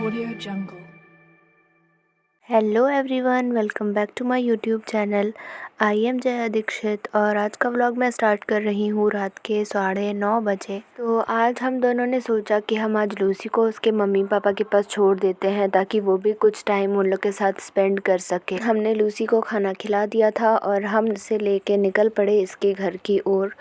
Audio Jungle. Hello everyone, welcome back to my YouTube channel. I am Jaya Dikshit और आज का vlog मैं start कर रही हूँ रात के 9:30 बजे। तो आज हम दोनों ने सोचा कि हम आज लूसी को उसके मम्मी पापा के पास छोड़ देते हैं ताकि वो भी कुछ टाइम उन लोग के साथ स्पेंड कर सके। हमने लूसी को खाना खिला दिया था और हम इसे लेके निकल पड़े इसके घर की ओर।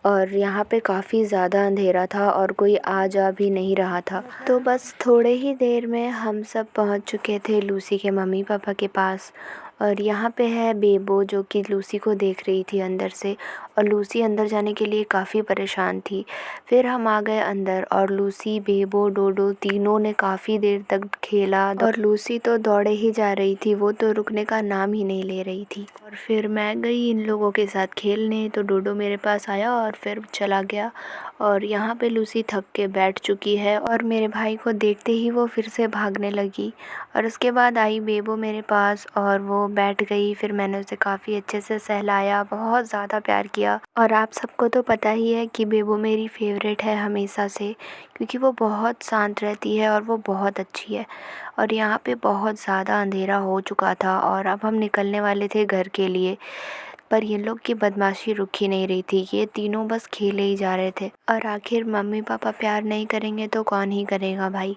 और यहाँ पे काफ़ी ज़्यादा अंधेरा था और कोई आ जा भी नहीं रहा था। तो बस थोड़े ही देर में हम सब पहुँच चुके थे लूसी के मम्मी पापा के पास। और यहाँ पे है बेबो जो कि लूसी को देख रही थी अंदर से, और लूसी अंदर जाने के लिए काफ़ी परेशान थी। फिर हम आ गए अंदर और लूसी, बेबो, डोडो तीनों ने काफ़ी देर तक खेला और लूसी तो दौड़े ही जा रही थी, वो तो रुकने का नाम ही नहीं ले रही थी। और फिर मैं गई इन लोगों के साथ खेलने, तो डोडो मेरे पास आया और फिर चला गया। और यहाँ पे लूसी थक के बैठ चुकी है और मेरे भाई को देखते ही वो फिर से भागने लगी। और उसके बाद आई बेबो मेरे पास और वो बैठ गई। फिर मैंने उसे काफ़ी अच्छे से सहलाया, बहुत ज़्यादा प्यार किया। और आप सबको तो पता ही है कि बेबो मेरी फेवरेट है हमेशा से, क्योंकि वो बहुत शांत रहती है और वो बहुत अच्छी है। और यहाँ पे बहुत ज़्यादा अंधेरा हो चुका था और अब हम निकलने वाले थे घर के लिए, पर ये लोग की बदमाशी रुक ही नहीं रही थी। ये तीनों बस खेले ही जा रहे थे। और आखिर मम्मी पापा प्यार नहीं करेंगे तो कौन ही करेगा भाई।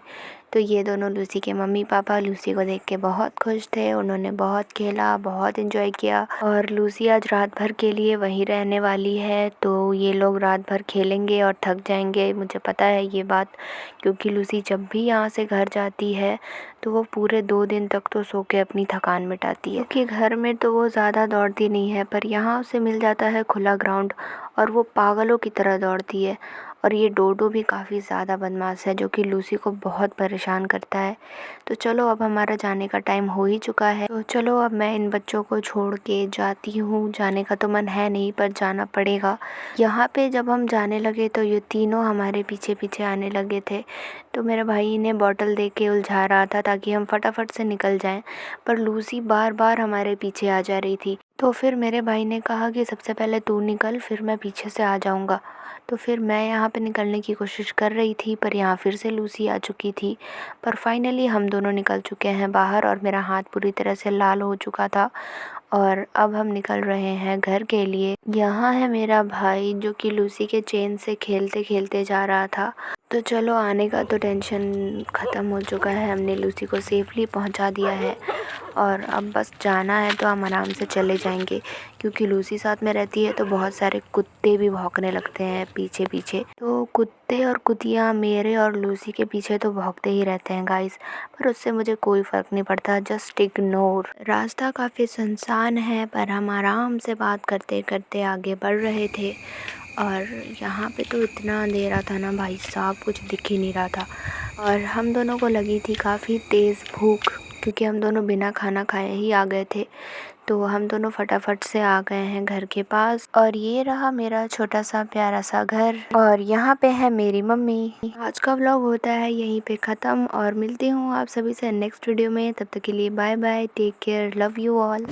तो ये दोनों लूसी के मम्मी पापा लूसी को देख के बहुत खुश थे। उन्होंने बहुत खेला, बहुत एंजॉय किया। और लूसी आज रात भर के लिए वहीं रहने वाली है, तो ये लोग रात भर खेलेंगे और थक जाएंगे, मुझे पता है ये बात। क्योंकि लूसी जब भी यहाँ से घर जाती है तो वो पूरे 2 दिन तक तो सो के अपनी थकान मिटाती है। क्योंकि घर में तो वो ज़्यादा दौड़ती नहीं है, पर यहाँ उसे मिल जाता है खुला ग्राउंड और वो पागलों की तरह दौड़ती है। और ये डोडो भी काफ़ी ज़्यादा बदमाश है, जो कि लूसी को बहुत परेशान करता है। तो चलो, अब हमारा जाने का टाइम हो ही चुका है, तो चलो अब मैं इन बच्चों को छोड़ के जाती हूँ। जाने का तो मन है नहीं, पर जाना पड़ेगा। यहाँ पे जब हम जाने लगे तो ये तीनों हमारे पीछे पीछे आने लगे थे। तो मेरे भाई ने बॉटल दे के उलझा रहा था ताकि हम फटाफट से निकल जाएं, पर लूसी बार बार हमारे पीछे आ जा रही थी। तो फिर मेरे भाई ने कहा कि सबसे पहले तू निकल, फिर मैं पीछे से आ जाऊंगा। तो फिर मैं यहाँ पे निकलने की कोशिश कर रही थी, पर यहाँ फिर से लूसी आ चुकी थी। पर फाइनली हम दोनों निकल चुके हैं बाहर और मेरा हाथ पूरी तरह से लाल हो चुका था। और अब हम निकल रहे हैं घर के लिए। यहाँ है मेरा भाई जो कि लूसी के चेन से खेलते खेलते जा रहा था। तो चलो, आने का तो टेंशन ख़त्म हो चुका है, हमने लूसी को सेफली पहुंचा दिया है। और अब बस जाना है तो हम आराम से चले जाएंगे, क्योंकि लूसी साथ में रहती है तो बहुत सारे कुत्ते भी भौंकने लगते हैं पीछे पीछे। तो कुत्ते और कुतियाँ मेरे और लूसी के पीछे तो भौंकते ही रहते हैं गाइस, पर उससे मुझे कोई फ़र्क नहीं पड़ता, जस्ट इग्नोर। रास्ता काफ़ी सुनसान है, पर हम आराम से बात करते करते आगे बढ़ रहे थे। और यहाँ पे तो इतना अंधेरा था ना भाई साहब, कुछ दिख ही नहीं रहा था। और हम दोनों को लगी थी काफ़ी तेज़ भूख, क्योंकि हम दोनों बिना खाना खाए ही आ गए थे। तो हम दोनों फटाफट से आ गए हैं घर के पास। और ये रहा मेरा छोटा सा प्यारा सा घर, और यहाँ पे है मेरी मम्मी। आज का व्लॉग होता है यहीं पे ख़त्म, और मिलती हूँ आप सभी से नेक्स्ट वीडियो में। तब तक के लिए bye bye, take care, love you all.